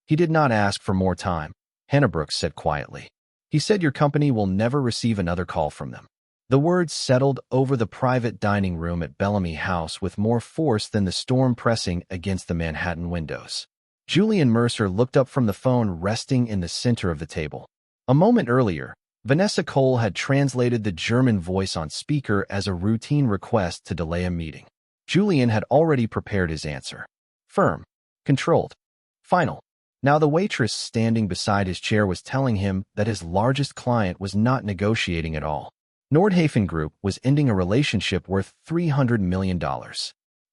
He did not ask for more time, Hannah Brooks said quietly. He said your company will never receive another call from them. The words settled over the private dining room at Bellamy House with more force than the storm pressing against the Manhattan windows. Julian Mercer looked up from the phone resting in the center of the table. A moment earlier, Vanessa Cole had translated the German voice on speaker as a routine request to delay a meeting. Julian had already prepared his answer. Firm. Controlled. Final. Now the waitress standing beside his chair was telling him that his largest client was not negotiating at all. Nordhafen Group was ending a relationship worth $300 million.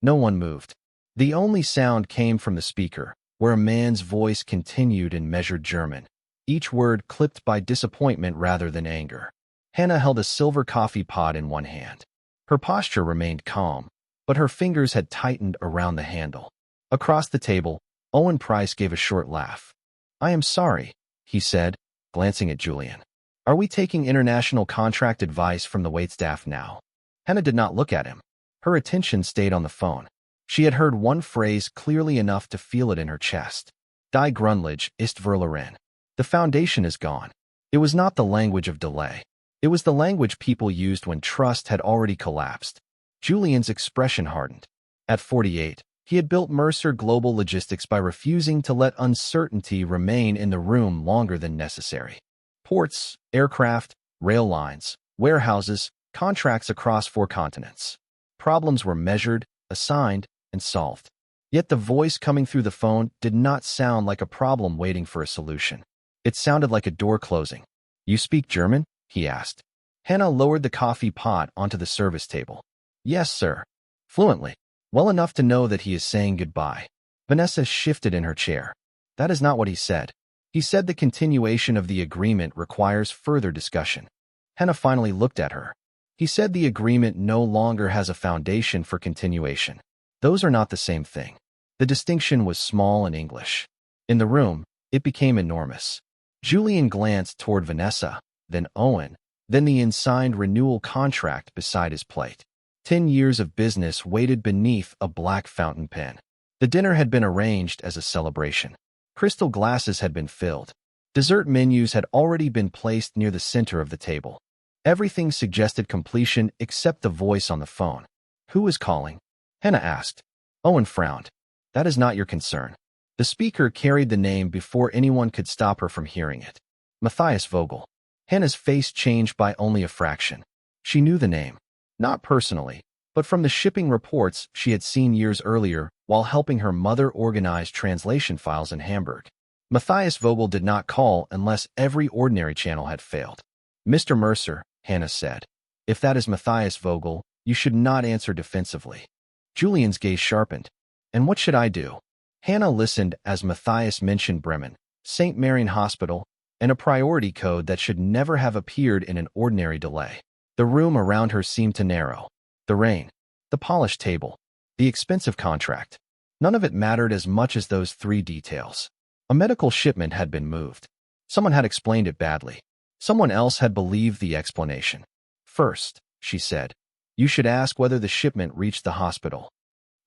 No one moved. The only sound came from the speaker, where a man's voice continued in measured German, each word clipped by disappointment rather than anger. Hannah held a silver coffee pot in one hand. Her posture remained calm, but her fingers had tightened around the handle. Across the table, Owen Price gave a short laugh. I am sorry, he said, glancing at Julian. Are we taking international contract advice from the waitstaff now? Hannah did not look at him. Her attention stayed on the phone. She had heard one phrase clearly enough to feel it in her chest. Die Grundlage ist verloren. The foundation is gone. It was not the language of delay. It was the language people used when trust had already collapsed. Julian's expression hardened. At 48, he had built Mercer Global Logistics by refusing to let uncertainty remain in the room longer than necessary. Ports, aircraft, rail lines, warehouses, contracts across 4 continents. Problems were measured, assigned, and solved. Yet the voice coming through the phone did not sound like a problem waiting for a solution. It sounded like a door closing. You speak German? He asked. Hannah lowered the coffee pot onto the service table. Yes, sir. Fluently. Well enough to know that he is saying goodbye. Vanessa shifted in her chair. That is not what he said. He said the continuation of the agreement requires further discussion. Hannah finally looked at her. He said the agreement no longer has a foundation for continuation. Those are not the same thing. The distinction was small in English. In the room, it became enormous. Julian glanced toward Vanessa, then Owen, then the unsigned renewal contract beside his plate. 10 years of business waited beneath a black fountain pen. The dinner had been arranged as a celebration. Crystal glasses had been filled. Dessert menus had already been placed near the center of the table. Everything suggested completion except the voice on the phone. Who is calling? Hannah asked. Owen frowned. That is not your concern. The speaker carried the name before anyone could stop her from hearing it. Matthias Vogel. Hannah's face changed by only a fraction. She knew the name. Not personally, but from the shipping reports she had seen years earlier while helping her mother organize translation files in Hamburg. Matthias Vogel did not call unless every ordinary channel had failed. Mr. Mercer, Hannah said. If that is Matthias Vogel, you should not answer defensively. Julian's gaze sharpened. And what should I do? Hannah listened as Matthias mentioned Bremen, St. Marian Hospital, and a priority code that should never have appeared in an ordinary delay. The room around her seemed to narrow. The rain, the polished table, the expensive contract. None of it mattered as much as those 3 details. A medical shipment had been moved. Someone had explained it badly. Someone else had believed the explanation. First, she said, you should ask whether the shipment reached the hospital.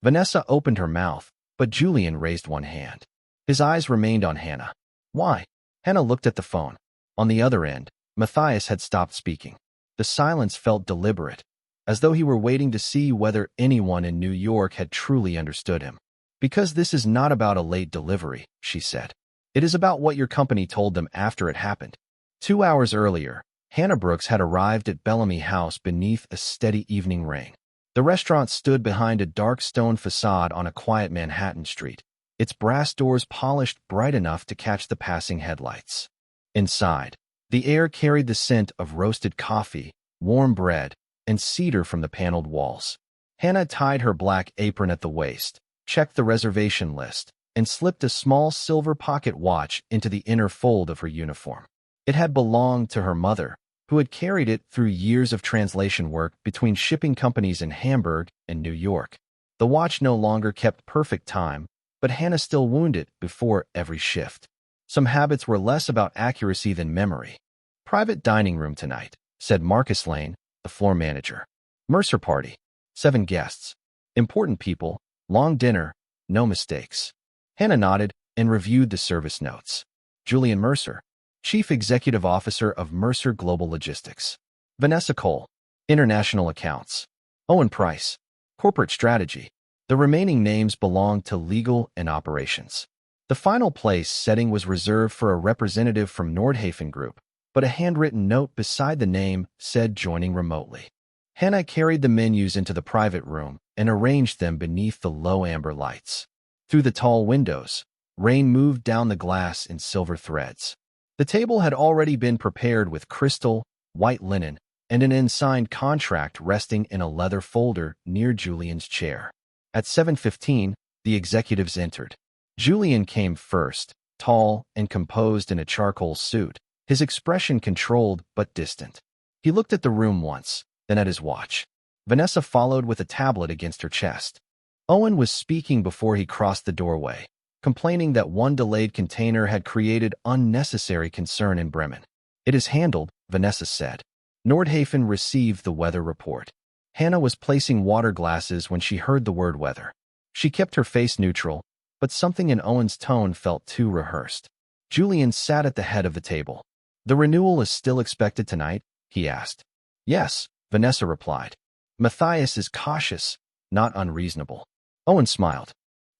Vanessa opened her mouth, but Julian raised one hand. His eyes remained on Hannah. Why? Hannah looked at the phone. On the other end, Matthias had stopped speaking. The silence felt deliberate, as though he were waiting to see whether anyone in New York had truly understood him. Because this is not about a late delivery, she said. It is about what your company told them after it happened. 2 hours earlier, Hannah Brooks had arrived at Bellamy House beneath a steady evening rain. The restaurant stood behind a dark stone facade on a quiet Manhattan street, its brass doors polished bright enough to catch the passing headlights. Inside, the air carried the scent of roasted coffee, warm bread, and cedar from the paneled walls. Hannah tied her black apron at the waist, checked the reservation list, and slipped a small silver pocket watch into the inner fold of her uniform. It had belonged to her mother, who had carried it through years of translation work between shipping companies in Hamburg and New York. The watch no longer kept perfect time, but Hannah still wound it before every shift. Some habits were less about accuracy than memory. Private dining room tonight, said Marcus Lane, the floor manager. Mercer party. 7 guests. Important people. Long dinner. No mistakes. Hannah nodded, and reviewed the service notes. Julian Mercer, Chief Executive Officer of Mercer Global Logistics. Vanessa Cole, International Accounts. Owen Price, Corporate Strategy. The remaining names belonged to Legal and Operations. The final place setting was reserved for a representative from Nordhafen Group, but a handwritten note beside the name said joining remotely. Hannah carried the menus into the private room and arranged them beneath the low amber lights. Through the tall windows, rain moved down the glass in silver threads. The table had already been prepared with crystal, white linen, and an unsigned contract resting in a leather folder near Julian's chair. At 7:15, the executives entered. Julian came first, tall and composed in a charcoal suit, his expression controlled but distant. He looked at the room once, then at his watch. Vanessa followed with a tablet against her chest. Owen was speaking before he crossed the doorway, complaining that one delayed container had created unnecessary concern in Bremen. "It is handled," Vanessa said. Nordhafen received the weather report. Hannah was placing water glasses when she heard the word weather. She kept her face neutral, but something in Owen's tone felt too rehearsed. Julian sat at the head of the table. "The renewal is still expected tonight?" he asked. "Yes," Vanessa replied. "Matthias is cautious, not unreasonable." Owen smiled.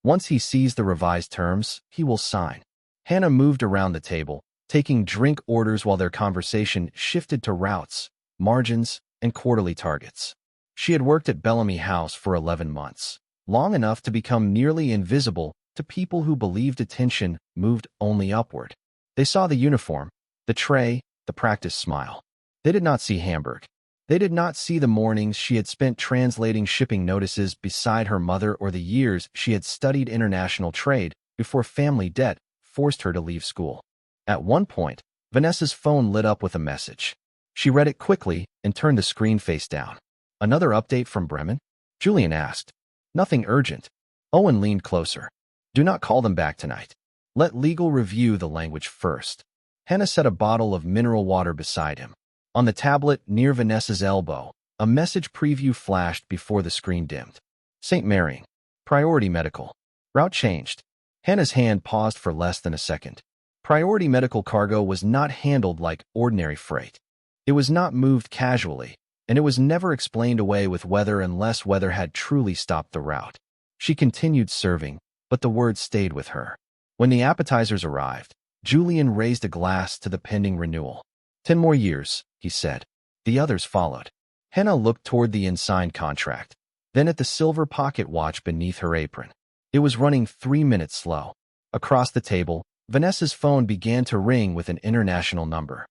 "Once he sees the revised terms, he will sign." Hannah moved around the table, taking drink orders while their conversation shifted to routes, margins, and quarterly targets. She had worked at Bellamy House for 11 months, long enough to become nearly invisible to people who believed attention moved only upward. They saw the uniform, the tray, the practiced smile. They did not see Hamburg. They did not see the mornings she had spent translating shipping notices beside her mother or the years she had studied international trade before family debt forced her to leave school. At one point, Vanessa's phone lit up with a message. She read it quickly and turned the screen face down. "Another update from Bremen?" Julian asked. "Nothing urgent." Owen leaned closer. "Do not call them back tonight. Let legal review the language first." Hannah set a bottle of mineral water beside him. On the tablet near Vanessa's elbow, a message preview flashed before the screen dimmed. "St. Marying. Priority Medical. Route changed." Hannah's hand paused for less than a second. Priority medical cargo was not handled like ordinary freight. It was not moved casually, and it was never explained away with weather unless weather had truly stopped the route. She continued serving, but the words stayed with her. When the appetizers arrived, Julian raised a glass to the pending renewal. 10 more years, he said. The others followed. Hannah looked toward the unsigned contract, then at the silver pocket watch beneath her apron. It was running 3 minutes slow. Across the table, Vanessa's phone began to ring with an international number.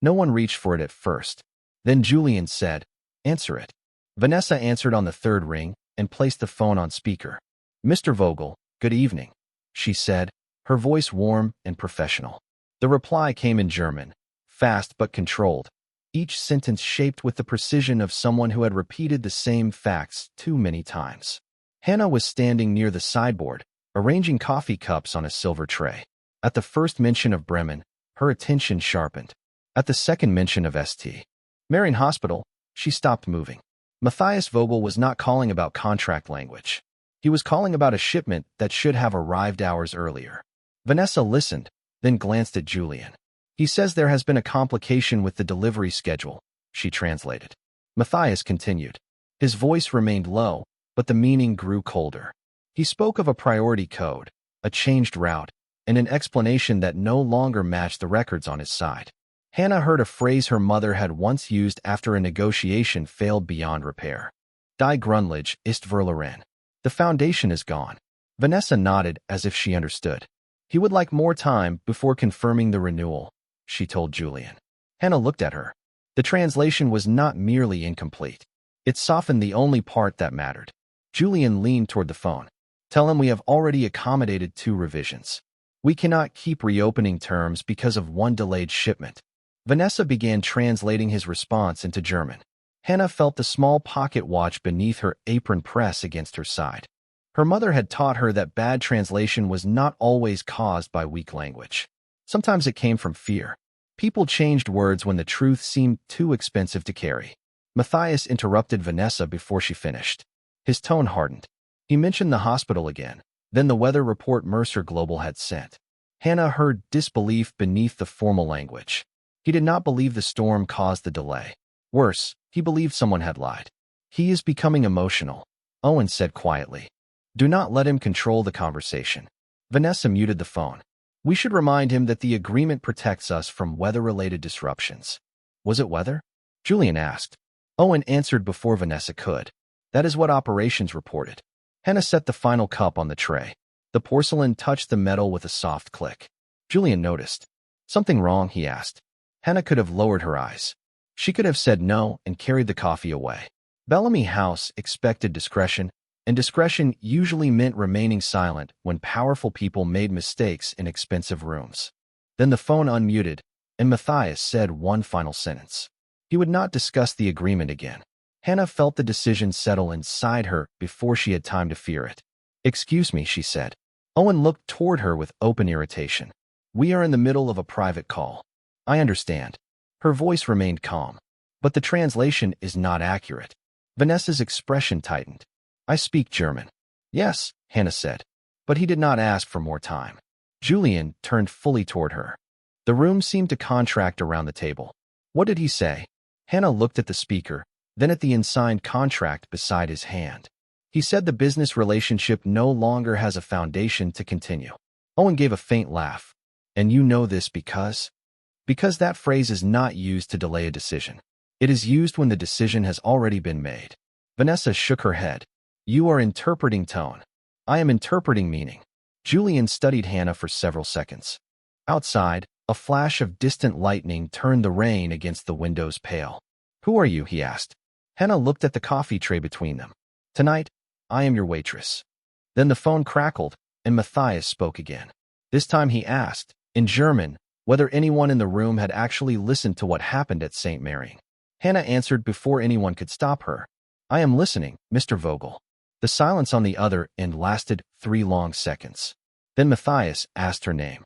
No one reached for it at first. Then Julian said, "Answer it." Vanessa answered on the third ring and placed the phone on speaker. "Mr. Vogel, good evening," she said, her voice warm and professional. The reply came in German, fast but controlled, each sentence shaped with the precision of someone who had repeated the same facts too many times. Hannah was standing near the sideboard, arranging coffee cups on a silver tray. At the first mention of Bremen, her attention sharpened. At the second mention of St. Marian Hospital, she stopped moving. Matthias Vogel was not calling about contract language. He was calling about a shipment that should have arrived hours earlier. Vanessa listened, then glanced at Julian. "He says there has been a complication with the delivery schedule," she translated. Matthias continued. His voice remained low, but the meaning grew colder. He spoke of a priority code, a changed route, and an explanation that no longer matched the records on his side. Hannah heard a phrase her mother had once used after a negotiation failed beyond repair. "Die Grundlage ist verloren." The foundation is gone. Vanessa nodded as if she understood. "He would like more time before confirming the renewal," she told Julian. Hannah looked at her. The translation was not merely incomplete. It softened the only part that mattered. Julian leaned toward the phone. "Tell him we have already accommodated 2 revisions. We cannot keep reopening terms because of one delayed shipment." Vanessa began translating his response into German. Hannah felt the small pocket watch beneath her apron press against her side. Her mother had taught her that bad translation was not always caused by weak language. Sometimes it came from fear. People changed words when the truth seemed too expensive to carry. Matthias interrupted Vanessa before she finished. His tone hardened. He mentioned the hospital again, than the weather report Mercer Global had sent. Hannah heard disbelief beneath the formal language. He did not believe the storm caused the delay. Worse, he believed someone had lied. He is becoming emotional, Owen said quietly. Do not let him control the conversation. Vanessa muted the phone. We should remind him that the agreement protects us from weather-related disruptions. Was it weather? Julian asked. Owen answered before Vanessa could. That is what operations reported. Hannah set the final cup on the tray. The porcelain touched the metal with a soft click. Julian noticed. Something wrong, he asked. Hannah could have lowered her eyes. She could have said no and carried the coffee away. Bellamy House expected discretion, and discretion usually meant remaining silent when powerful people made mistakes in expensive rooms. Then the phone unmuted, and Matthias said one final sentence. He would not discuss the agreement again. Hannah felt the decision settle inside her before she had time to fear it. Excuse me, she said. Owen looked toward her with open irritation. We are in the middle of a private call. I understand. Her voice remained calm. But the translation is not accurate. Vanessa's expression tightened. I speak German. Yes, Hannah said. But he did not ask for more time. Julian turned fully toward her. The room seemed to contract around the table. What did he say? Hannah looked at the speaker, then at the unsigned contract beside his hand. He said the business relationship no longer has a foundation to continue. Owen gave a faint laugh. And you know this because? Because that phrase is not used to delay a decision. It is used when the decision has already been made. Vanessa shook her head. You are interpreting tone. I am interpreting meaning. Julian studied Hannah for several seconds. Outside, a flash of distant lightning turned the rain against the windows pale. Who are you? He asked. Hannah looked at the coffee tray between them. Tonight, I am your waitress. Then the phone crackled, and Matthias spoke again. This time he asked, in German, whether anyone in the room had actually listened to what happened at St. Mary. Hannah answered before anyone could stop her. I am listening, Mr. Vogel. The silence on the other end lasted 3 long seconds. Then Matthias asked her name.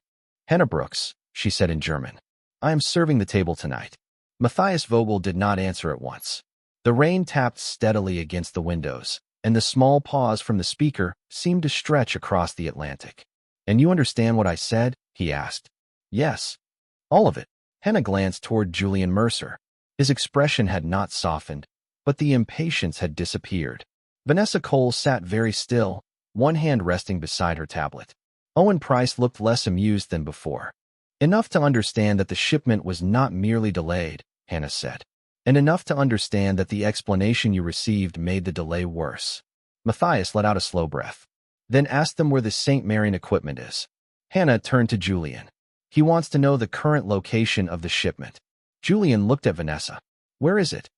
Hannah Brooks, she said in German. I am serving the table tonight. Matthias Vogel did not answer at once. The rain tapped steadily against the windows, and the small pause from the speaker seemed to stretch across the Atlantic. And you understand what I said? He asked. Yes. All of it. Hannah glanced toward Julian Mercer. His expression had not softened, but the impatience had disappeared. Vanessa Cole sat very still, one hand resting beside her tablet. Owen Price looked less amused than before. Enough to understand that the shipment was not merely delayed, Hannah said, and enough to understand that the explanation you received made the delay worse. Matthias let out a slow breath. Then asked them where the St. Marian equipment is. Hannah turned to Julian. He wants to know the current location of the shipment. Julian looked at Vanessa. Where is it?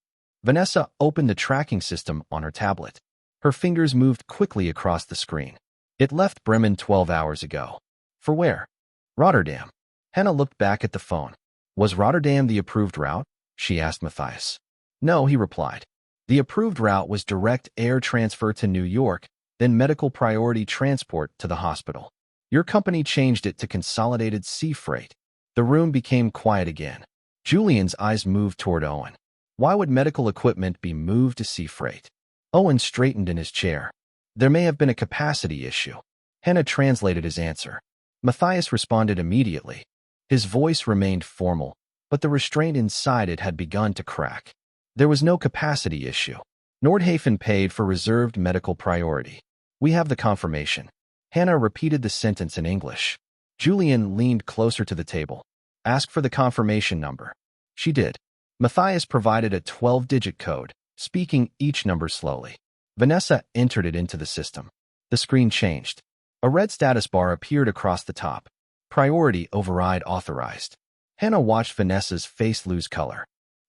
Vanessa opened the tracking system on her tablet. Her fingers moved quickly across the screen. It left Bremen 12 hours ago. For where? Rotterdam. Hannah looked back at the phone. Was Rotterdam the approved route? She asked Matthias. No, he replied. The approved route was direct air transfer to New York, then medical priority transport to the hospital. Your company changed it to consolidated sea freight. The room became quiet again. Julian's eyes moved toward Owen. Why would medical equipment be moved to sea freight? Owen straightened in his chair. There may have been a capacity issue. Hannah translated his answer. Matthias responded immediately. His voice remained formal, but the restraint inside it had begun to crack. There was no capacity issue. Nordhafen paid for reserved medical priority. We have the confirmation. Hannah repeated the sentence in English. Julian leaned closer to the table. Ask for the confirmation number. She did. Matthias provided a 12-digit code, speaking each number slowly. Vanessa entered it into the system. The screen changed. A red status bar appeared across the top. Priority override authorized. Hannah watched Vanessa's face lose color.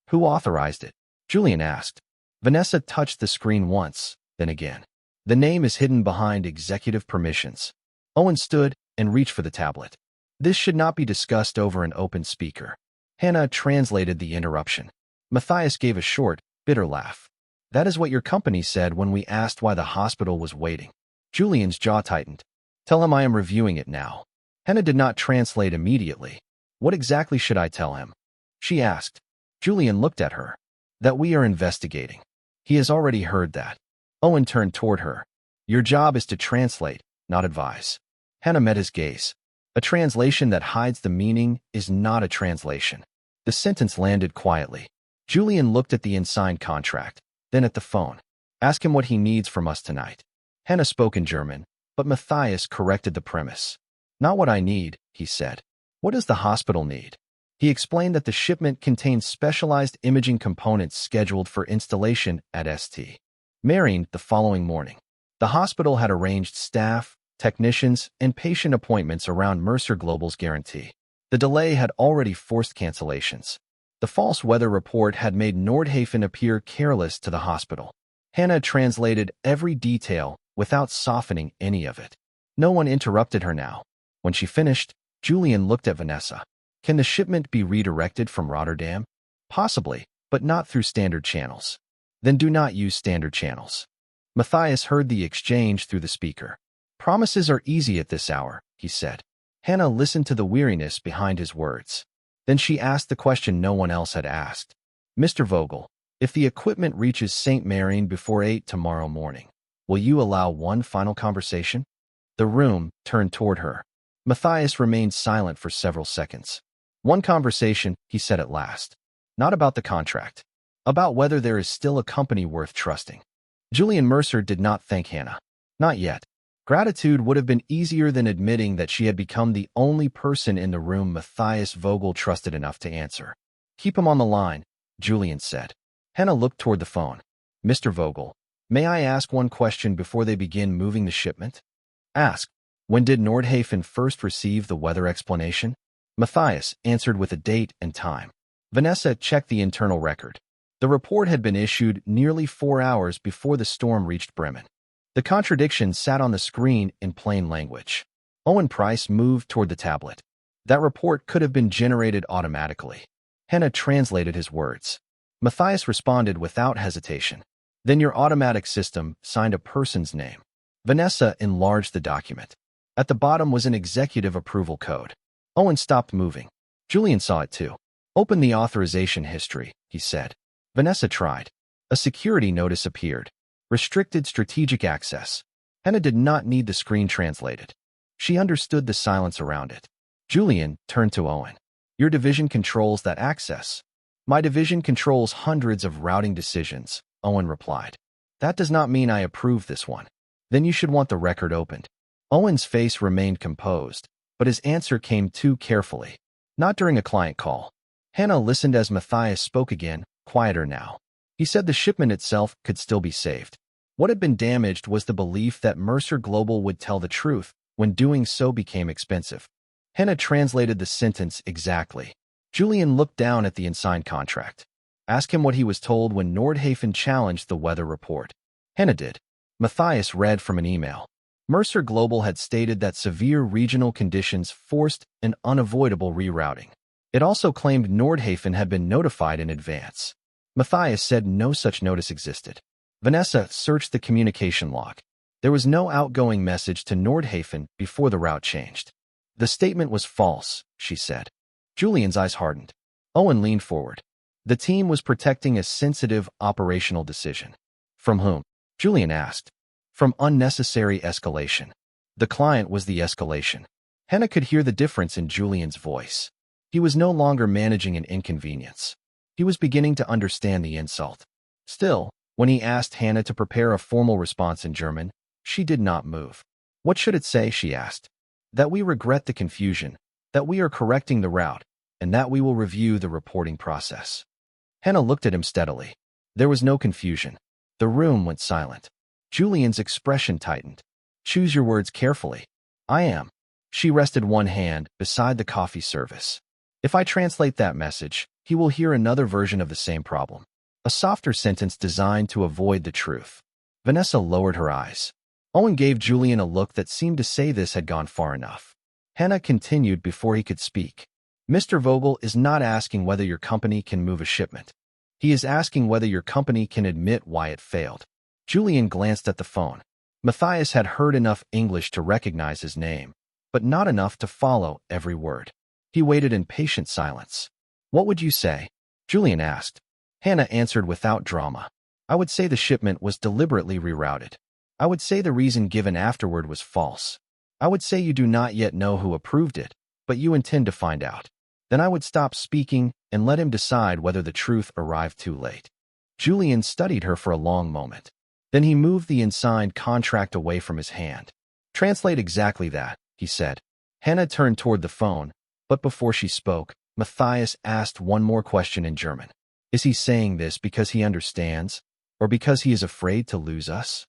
Who authorized it? Julian asked. Vanessa touched the screen once, then again. The name is hidden behind executive permissions. Owen stood and reached for the tablet. This should not be discussed over an open speaker. Hannah translated the interruption. Matthias gave a short, bitter laugh. That is what your company said when we asked why the hospital was waiting. Julian's jaw tightened. Tell him I am reviewing it now. Hannah did not translate immediately. What exactly should I tell him? She asked. Julian looked at her. That we are investigating. He has already heard that. Owen turned toward her. Your job is to translate, not advise. Hannah met his gaze. A translation that hides the meaning is not a translation. The sentence landed quietly. Julian looked at the unsigned contract, then at the phone. Ask him what he needs from us tonight. Hannah spoke in German, but Matthias corrected the premise. Not what I need, he said. What does the hospital need? He explained that the shipment contains specialized imaging components scheduled for installation at St. Marine the following morning. The hospital had arranged staff, technicians, and patient appointments around Mercer Global's guarantee. The delay had already forced cancellations. The false weather report had made Nordhafen appear careless to the hospital. Hannah translated every detail without softening any of it. No one interrupted her now. When she finished, Julian looked at Vanessa. Can the shipment be redirected from Rotterdam? Possibly, but not through standard channels. Then do not use standard channels. Matthias heard the exchange through the speaker. Promises are easy at this hour, he said. Hannah listened to the weariness behind his words. Then she asked the question no one else had asked. Mr. Vogel, if the equipment reaches St. Marine before 8 tomorrow morning, will you allow one final conversation? The room turned toward her. Matthias remained silent for several seconds. One conversation, he said at last. Not about the contract. About whether there is still a company worth trusting. Julian Mercer did not thank Hannah. Not yet. Gratitude would have been easier than admitting that she had become the only person in the room Matthias Vogel trusted enough to answer. Keep him on the line, Julian said. Hannah looked toward the phone. Mr. Vogel, may I ask one question before they begin moving the shipment? Ask. When did Nordhafen first receive the weather explanation? Matthias answered with a date and time. Vanessa checked the internal record. The report had been issued nearly 4 hours before the storm reached Bremen. The contradiction sat on the screen in plain language. Owen Price moved toward the tablet. That report could have been generated automatically. Hannah translated his words. Matthias responded without hesitation. Then your automatic system signed a person's name. Vanessa enlarged the document. At the bottom was an executive approval code. Owen stopped moving. Julian saw it too. Open the authorization history, he said. Vanessa tried. A security notice appeared. Restricted strategic access. Hannah did not need the screen translated. She understood the silence around it. Julian turned to Owen. Your division controls that access. My division controls hundreds of routing decisions, Owen replied. That does not mean I approve this one. Then you should want the record opened. Owen's face remained composed, but his answer came too carefully. Not during a client call. Hannah listened as Matthias spoke again, quieter now. He said the shipment itself could still be saved. What had been damaged was the belief that Mercer Global would tell the truth when doing so became expensive. Hannah translated the sentence exactly. Julian looked down at the unsigned contract. Ask him what he was told when Nordhafen challenged the weather report. Hannah did. Matthias read from an email. Mercer Global had stated that severe regional conditions forced an unavoidable rerouting. It also claimed Nordhafen had been notified in advance. Matthias said no such notice existed. Vanessa searched the communication log. There was no outgoing message to Nordhafen before the route changed. The statement was false, she said. Julian's eyes hardened. Owen leaned forward. The team was protecting a sensitive operational decision. From whom? Julian asked. From unnecessary escalation. The client was the escalation. Hannah could hear the difference in Julian's voice. He was no longer managing an inconvenience. He was beginning to understand the insult. Still, when he asked Hannah to prepare a formal response in German, she did not move. What should it say, she asked. That we regret the confusion, that we are correcting the route, and that we will review the reporting process. Hannah looked at him steadily. There was no confusion. The room went silent. Julian's expression tightened. Choose your words carefully. I am. She rested one hand beside the coffee service. If I translate that message, he will hear another version of the same problem. A softer sentence designed to avoid the truth. Vanessa lowered her eyes. Owen gave Julian a look that seemed to say this had gone far enough. Hannah continued before he could speak. Mr. Vogel is not asking whether your company can move a shipment. He is asking whether your company can admit why it failed. Julian glanced at the phone. Matthias had heard enough English to recognize his name, but not enough to follow every word. He waited in patient silence. What would you say? Julian asked. Hannah answered without drama. I would say the shipment was deliberately rerouted. I would say the reason given afterward was false. I would say you do not yet know who approved it, but you intend to find out. Then I would stop speaking and let him decide whether the truth arrived too late. Julian studied her for a long moment. Then he moved the unsigned contract away from his hand. Translate exactly that, he said. Hannah turned toward the phone, but before she spoke, Matthias asked one more question in German. Is he saying this because he understands, or because he is afraid to lose us?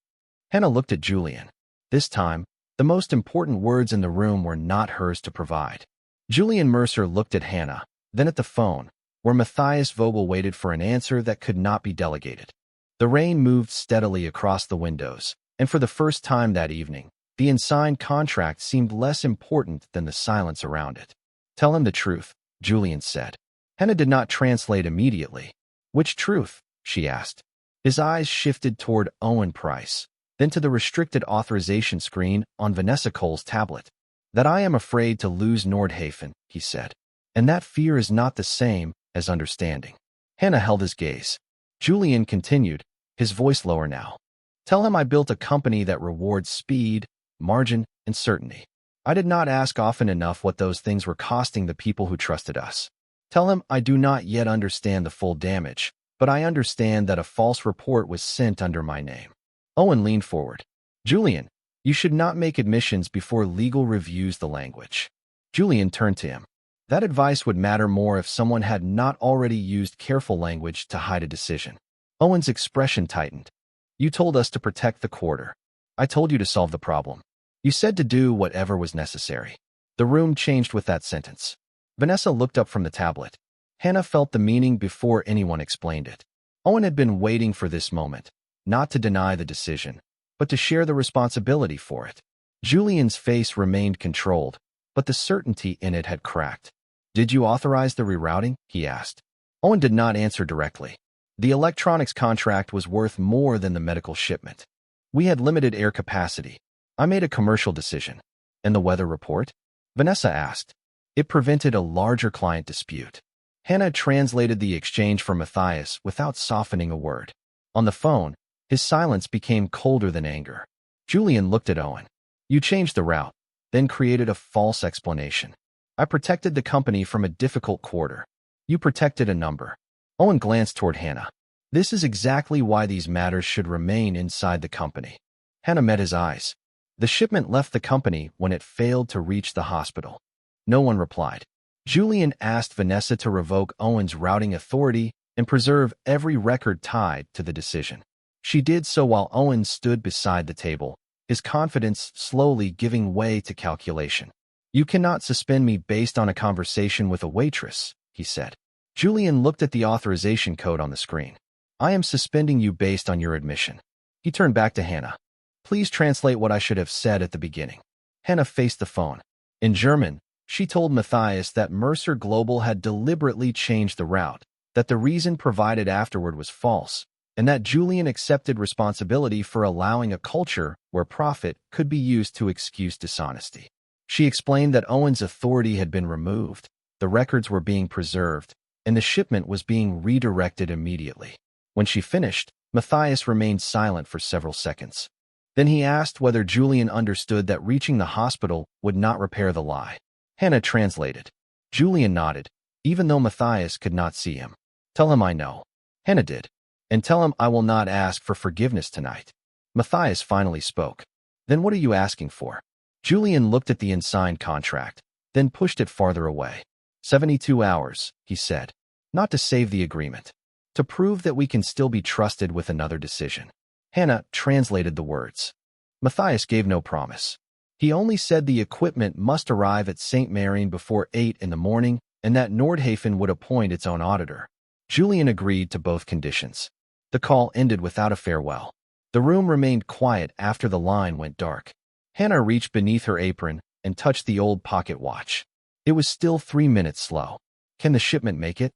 Hannah looked at Julian. This time, the most important words in the room were not hers to provide. Julian Mercer looked at Hannah, then at the phone, where Matthias Vogel waited for an answer that could not be delegated. The rain moved steadily across the windows, and for the first time that evening, the unsigned contract seemed less important than the silence around it. Tell him the truth, Julian said. Hannah did not translate immediately. Which truth? She asked. His eyes shifted toward Owen Price, then to the restricted authorization screen on Vanessa Cole's tablet. That I am afraid to lose Nordhafen, he said. And that fear is not the same as understanding. Hannah held his gaze. Julian continued, his voice lower now. Tell him I built a company that rewards speed, margin, and certainty. I did not ask often enough what those things were costing the people who trusted us. Tell him I do not yet understand the full damage, but I understand that a false report was sent under my name. Owen leaned forward. Julian, you should not make admissions before legal reviews the language. Julian turned to him. That advice would matter more if someone had not already used careful language to hide a decision. Owen's expression tightened. You told us to protect the quarter. I told you to solve the problem. You said to do whatever was necessary. The room changed with that sentence. Vanessa looked up from the tablet. Hannah felt the meaning before anyone explained it. Owen had been waiting for this moment, not to deny the decision, but to share the responsibility for it. Julian's face remained controlled, but the certainty in it had cracked. Did you authorize the rerouting? He asked. Owen did not answer directly. The electronics contract was worth more than the medical shipment. We had limited air capacity. I made a commercial decision. And the weather report? Vanessa asked. It prevented a larger client dispute. Hannah translated the exchange for Matthias without softening a word. On the phone, his silence became colder than anger. Julian looked at Owen. You changed the route, then created a false explanation. I protected the company from a difficult quarter. You protected a number. Owen glanced toward Hannah. This is exactly why these matters should remain inside the company. Hannah met his eyes. The shipment left the company when it failed to reach the hospital. No one replied. Julian asked Vanessa to revoke Owen's routing authority and preserve every record tied to the decision. She did so while Owen stood beside the table, his confidence slowly giving way to calculation. You cannot suspend me based on a conversation with a waitress, he said. Julian looked at the authorization code on the screen. I am suspending you based on your admission. He turned back to Hannah. Please translate what I should have said at the beginning. Hannah faced the phone. In German, she told Matthias that Mercer Global had deliberately changed the route, that the reason provided afterward was false, and that Julian accepted responsibility for allowing a culture where profit could be used to excuse dishonesty. She explained that Owen's authority had been removed, the records were being preserved, and the shipment was being redirected immediately. When she finished, Matthias remained silent for several seconds. Then he asked whether Julian understood that reaching the hospital would not repair the lie. Hannah translated. Julian nodded, even though Matthias could not see him. Tell him I know. Hannah did. And tell him I will not ask for forgiveness tonight. Matthias finally spoke. Then what are you asking for? Julian looked at the unsigned contract, then pushed it farther away. 72 hours, he said. Not to save the agreement. To prove that we can still be trusted with another decision. Hannah translated the words. Matthias gave no promise. He only said the equipment must arrive at St. Marien before 8 in the morning and that Nordhafen would appoint its own auditor. Julian agreed to both conditions. The call ended without a farewell. The room remained quiet after the line went dark. Hannah reached beneath her apron and touched the old pocket watch. It was still 3 minutes slow. Can the shipment make it?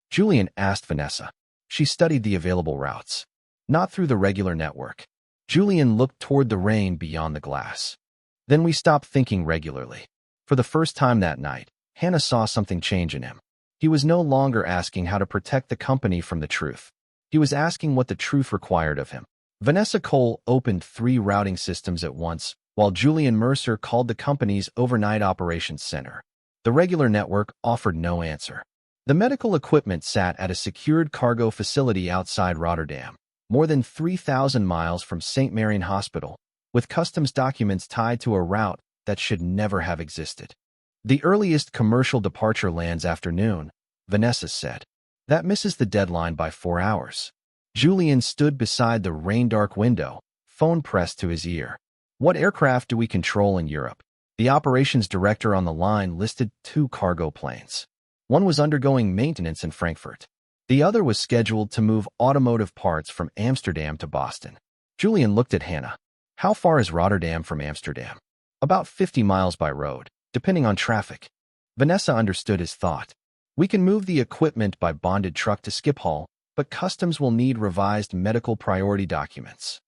Julian asked Vanessa. She studied the available routes. Not through the regular network. Julian looked toward the rain beyond the glass. Then we stopped thinking regularly. For the first time that night, Hannah saw something change in him. He was no longer asking how to protect the company from the truth. He was asking what the truth required of him. Vanessa Cole opened 3 routing systems at once, while Julian Mercer called the company's overnight operations center. The regular network offered no answer. The medical equipment sat at a secured cargo facility outside Rotterdam, more than 3,000 miles from St. Marian Hospital, with customs documents tied to a route that should never have existed. The earliest commercial departure lands afternoon, Vanessa said. That misses the deadline by 4 hours. Julian stood beside the rain-dark window, phone pressed to his ear. What aircraft do we control in Europe? The operations director on the line listed 2 cargo planes. One was undergoing maintenance in Frankfurt. The other was scheduled to move automotive parts from Amsterdam to Boston. Julian looked at Hannah. How far is Rotterdam from Amsterdam? About 50 miles by road, depending on traffic. Vanessa understood his thought. We can move the equipment by bonded truck to Schiphol, but customs will need revised medical priority documents.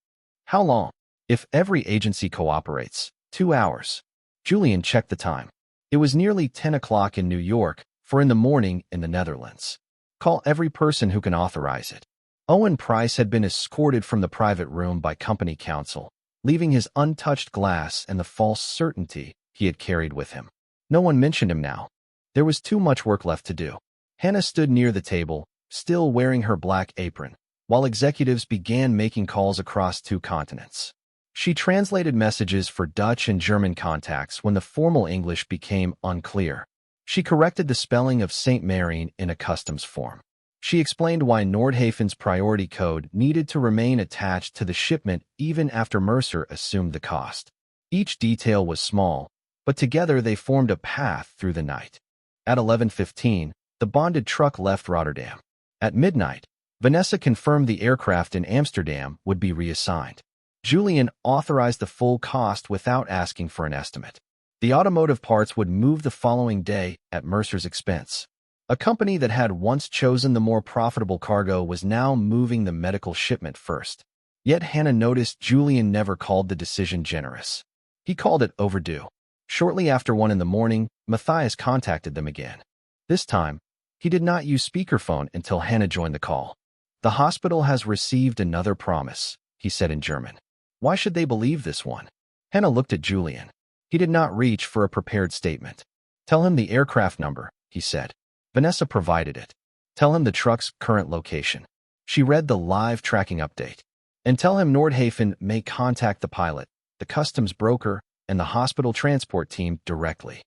How long? If every agency cooperates, 2 hours. Julian checked the time. It was nearly 10 o'clock in New York, 4 in the morning in the Netherlands. Call every person who can authorize it. Owen Price had been escorted from the private room by company counsel, leaving his untouched glass and the false certainty he had carried with him. No one mentioned him now. There was too much work left to do. Hannah stood near the table, still wearing her black apron, while executives began making calls across 2 continents. She translated messages for Dutch and German contacts when the formal English became unclear. She corrected the spelling of St. Marian in a customs form. She explained why Nordhafen's priority code needed to remain attached to the shipment even after Mercer assumed the cost. Each detail was small, but together they formed a path through the night. At 11:15, the bonded truck left Rotterdam. At midnight, Vanessa confirmed the aircraft in Amsterdam would be reassigned. Julian authorized the full cost without asking for an estimate. The automotive parts would move the following day at Mercer's expense. A company that had once chosen the more profitable cargo was now moving the medical shipment first. Yet Hannah noticed Julian never called the decision generous. He called it overdue. Shortly after 1 in the morning, Matthias contacted them again. This time, he did not use speakerphone until Hannah joined the call. The hospital has received another promise, he said in German. Why should they believe this one? Hannah looked at Julian. He did not reach for a prepared statement. Tell him the aircraft number, he said. Vanessa provided it. Tell him the truck's current location. She read the live tracking update. And tell him Nordhafen may contact the pilot, the customs broker, and the hospital transport team directly.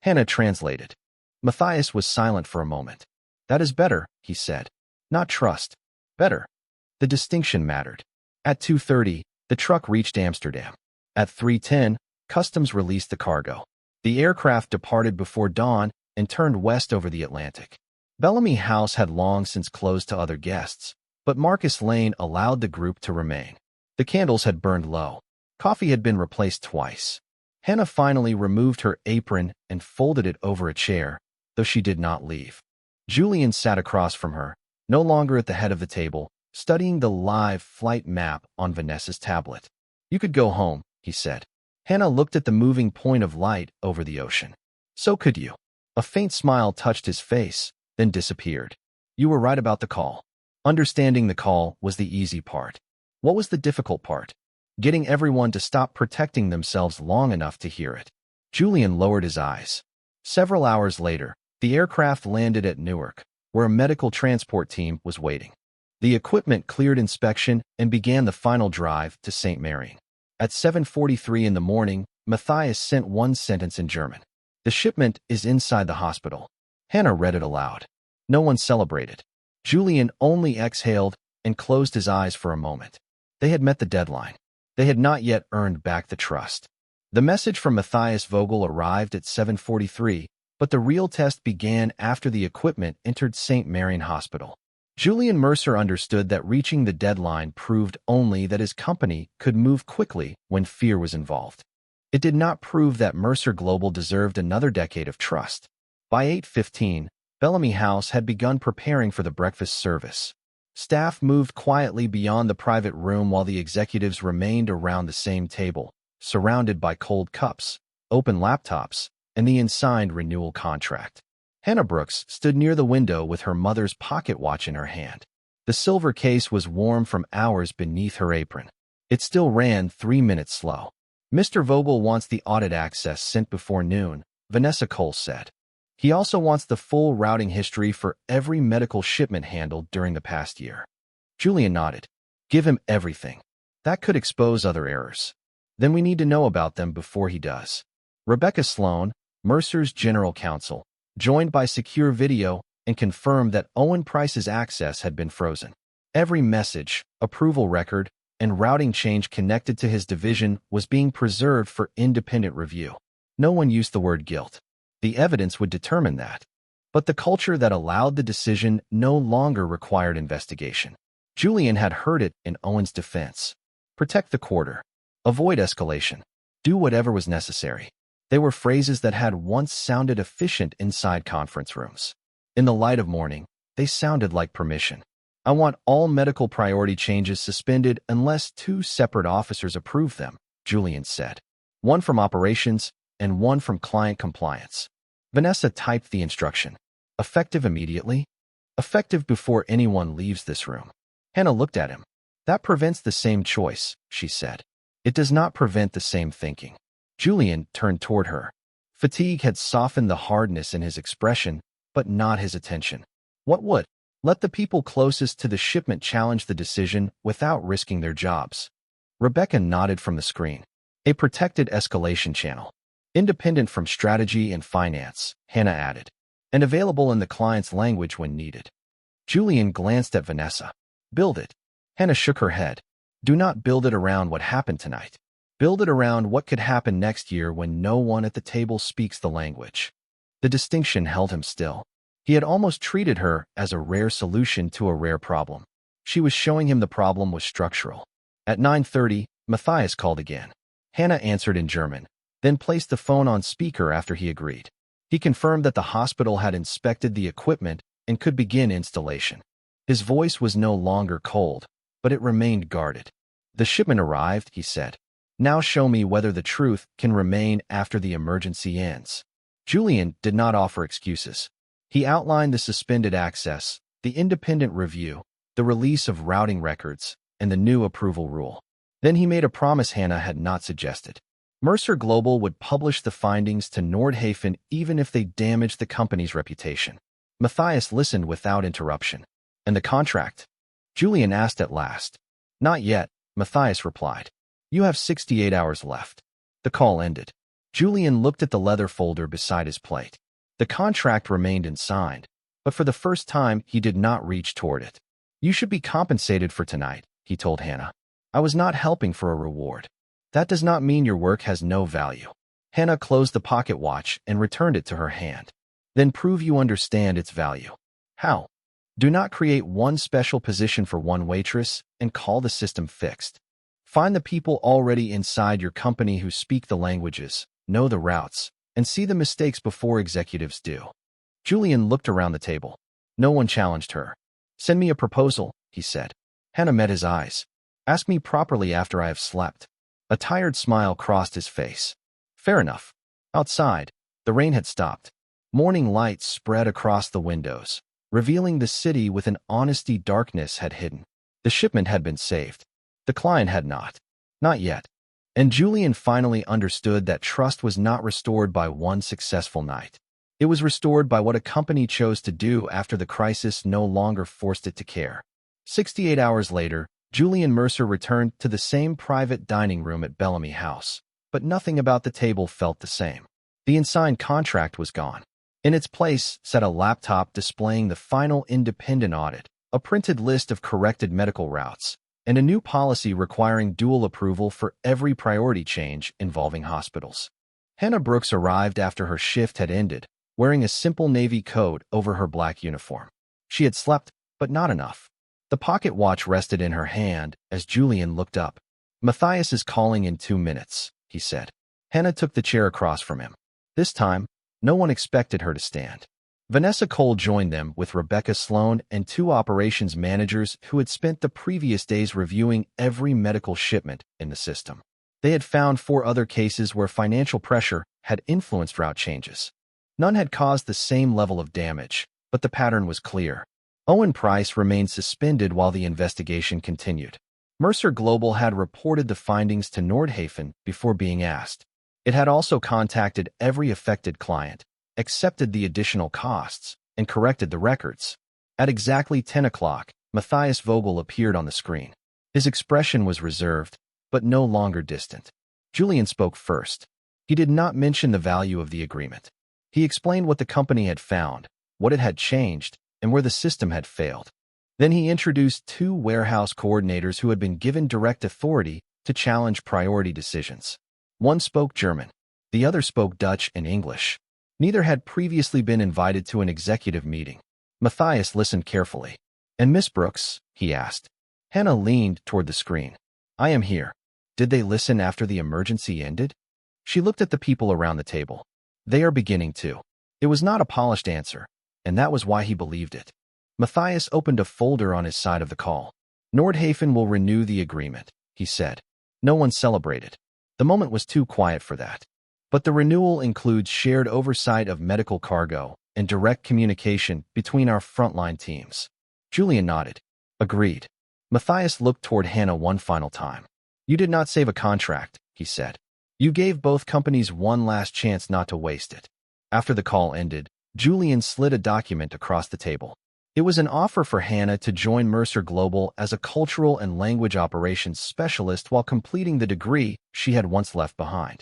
Hannah translated. Matthias was silent for a moment. That is better, he said. Not trust. Better. The distinction mattered. At 2:30, the truck reached Amsterdam. At 3:10, customs released the cargo. The aircraft departed before dawn and turned west over the Atlantic. Bellamy House had long since closed to other guests, but Marcus Lane allowed the group to remain. The candles had burned low. Coffee had been replaced twice. Hannah finally removed her apron and folded it over a chair, though she did not leave. Julian sat across from her, no longer at the head of the table, studying the live flight map on Vanessa's tablet. You could go home, he said. Hannah looked at the moving point of light over the ocean. So could you. A faint smile touched his face, then disappeared. You were right about the call. Understanding the call was the easy part. What was the difficult part? Getting everyone to stop protecting themselves long enough to hear it. Julian lowered his eyes. Several hours later, the aircraft landed at Newark, where a medical transport team was waiting. The equipment cleared inspection and began the final drive to St. Marian. At 7:43 in the morning, Matthias sent one sentence in German. The shipment is inside the hospital. Hannah read it aloud. No one celebrated. Julian only exhaled and closed his eyes for a moment. They had met the deadline. They had not yet earned back the trust. The message from Matthias Vogel arrived at 7:43, but the real test began after the equipment entered St. Marian Hospital. Julian Mercer understood that reaching the deadline proved only that his company could move quickly when fear was involved. It did not prove that Mercer Global deserved another decade of trust. By 8:15, Bellamy House had begun preparing for the breakfast service. Staff moved quietly beyond the private room while the executives remained around the same table, surrounded by cold cups, open laptops, and the unsigned renewal contract. Hannah Brooks stood near the window with her mother's pocket watch in her hand. The silver case was warm from hours beneath her apron. It still ran 3 minutes slow. Mr. Vogel wants the audit access sent before noon, Vanessa Cole said. He also wants the full routing history for every medical shipment handled during the past year. Julian nodded. Give him everything. That could expose other errors. Then we need to know about them before he does. Rebecca Sloan, Mercer's general counsel, joined by secure video and confirmed that Owen Price's access had been frozen. Every message, approval record, and routing change connected to his division was being preserved for independent review. No one used the word guilt. The evidence would determine that. But the culture that allowed the decision no longer required investigation. Julian had heard it in Owen's defense. Protect the quarter. Avoid escalation. Do whatever was necessary. They were phrases that had once sounded efficient inside conference rooms. In the light of morning, they sounded like permission. I want all medical priority changes suspended unless 2 separate officers approve them, Julian said. One from operations and one from client compliance. Vanessa typed the instruction. Effective immediately? Effective before anyone leaves this room. Hannah looked at him. That prevents the same choice, she said. It does not prevent the same thinking. Julian turned toward her. Fatigue had softened the hardness in his expression, but not his attention. What would? Let the people closest to the shipment challenge the decision without risking their jobs. Rebecca nodded from the screen. A protected escalation channel. Independent from strategy and finance, Hannah added, and available in the client's language when needed. Julian glanced at Vanessa. Build it. Hannah shook her head. Do not build it around what happened tonight. Build it around what could happen next year when no one at the table speaks the language. The distinction held him still. He had almost treated her as a rare solution to a rare problem. She was showing him the problem was structural. At 9:30, Matthias called again. Hannah answered in German, then placed the phone on speaker after he agreed. He confirmed that the hospital had inspected the equipment and could begin installation. His voice was no longer cold, but it remained guarded. The shipment arrived, he said. Now show me whether the truth can remain after the emergency ends. Julian did not offer excuses. He outlined the suspended access, the independent review, the release of routing records, and the new approval rule. Then he made a promise Hannah had not suggested. Mercer Global would publish the findings to Nordhafen even if they damaged the company's reputation. Matthias listened without interruption. And the contract? Julian asked at last. Not yet, Matthias replied. You have 68 hours left. The call ended. Julian looked at the leather folder beside his plate. The contract remained unsigned, but for the first time he did not reach toward it. You should be compensated for tonight, he told Hannah. I was not helping for a reward. That does not mean your work has no value. Hannah closed the pocket watch and returned it to her hand. Then prove you understand its value. How? Do not create one special position for one waitress and call the system fixed. Find the people already inside your company who speak the languages, know the routes, and see the mistakes before executives do. Julian looked around the table. No one challenged her. Send me a proposal, he said. Hannah met his eyes. Ask me properly after I have slept. A tired smile crossed his face. Fair enough. Outside, the rain had stopped. Morning light spread across the windows, revealing the city with an honesty darkness had hidden. The shipment had been saved. The client had not. Not yet. And Julian finally understood that trust was not restored by one successful night. It was restored by what a company chose to do after the crisis no longer forced it to care. 68 hours later, Julian Mercer returned to the same private dining room at Bellamy House, but nothing about the table felt the same. The unsigned contract was gone. In its place sat a laptop displaying the final independent audit, a printed list of corrected medical routes, and a new policy requiring dual approval for every priority change involving hospitals. Hannah Brooks arrived after her shift had ended, wearing a simple navy coat over her black uniform. She had slept, but not enough. The pocket watch rested in her hand as Julian looked up. Matthias is calling in 2 minutes, he said. Hannah took the chair across from him. This time, no one expected her to stand. Vanessa Cole joined them with Rebecca Sloan and 2 operations managers who had spent the previous days reviewing every medical shipment in the system. They had found 4 other cases where financial pressure had influenced route changes. None had caused the same level of damage, but the pattern was clear. Owen Price remained suspended while the investigation continued. Mercer Global had reported the findings to Nordhafen before being asked. It had also contacted every affected client, accepted the additional costs, and corrected the records. At exactly 10 o'clock, Matthias Vogel appeared on the screen. His expression was reserved, but no longer distant. Julian spoke first. He did not mention the value of the agreement. He explained what the company had found, what it had changed, and where the system had failed. Then he introduced two warehouse coordinators who had been given direct authority to challenge priority decisions. One spoke German. The other spoke Dutch and English. Neither had previously been invited to an executive meeting. Matthias listened carefully. "And Miss Brooks?" he asked. Hannah leaned toward the screen. "I am here." "Did they listen after the emergency ended?" She looked at the people around the table. "They are beginning to." It was not a polished answer, and that was why he believed it. Matthias opened a folder on his side of the call. "Nordhafen will renew the agreement," he said. No one celebrated. The moment was too quiet for that. "But the renewal includes shared oversight of medical cargo and direct communication between our frontline teams." Julian nodded. "Agreed." Matthias looked toward Hannah one final time. "You did not save a contract," he said. "You gave both companies one last chance not to waste it." After the call ended, Julian slid a document across the table. It was an offer for Hannah to join Mercer Global as a cultural and language operations specialist while completing the degree she had once left behind.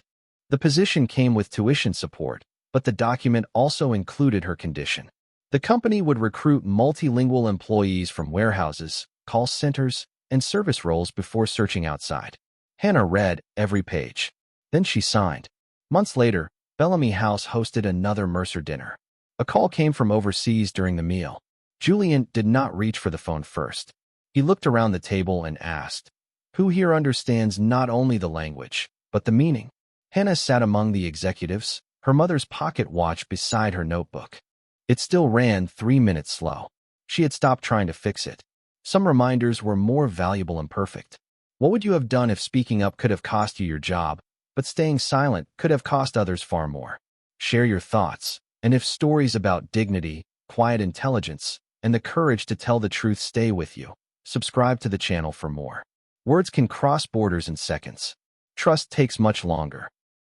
The position came with tuition support, but the document also included her condition. The company would recruit multilingual employees from warehouses, call centers, and service roles before searching outside. Hannah read every page. Then she signed. Months later, Bellamy House hosted another Mercer dinner. A call came from overseas during the meal. Julian did not reach for the phone first. He looked around the table and asked, "Who here understands not only the language, but the meaning?" Hannah sat among the executives, her mother's pocket watch beside her notebook. It still ran 3 minutes slow. She had stopped trying to fix it. Some reminders were more valuable and perfect. What would you have done if speaking up could have cost you your job, but staying silent could have cost others far more? Share your thoughts, and if stories about dignity, quiet intelligence, and the courage to tell the truth stay with you, subscribe to the channel for more. Words can cross borders in seconds. Trust takes much longer.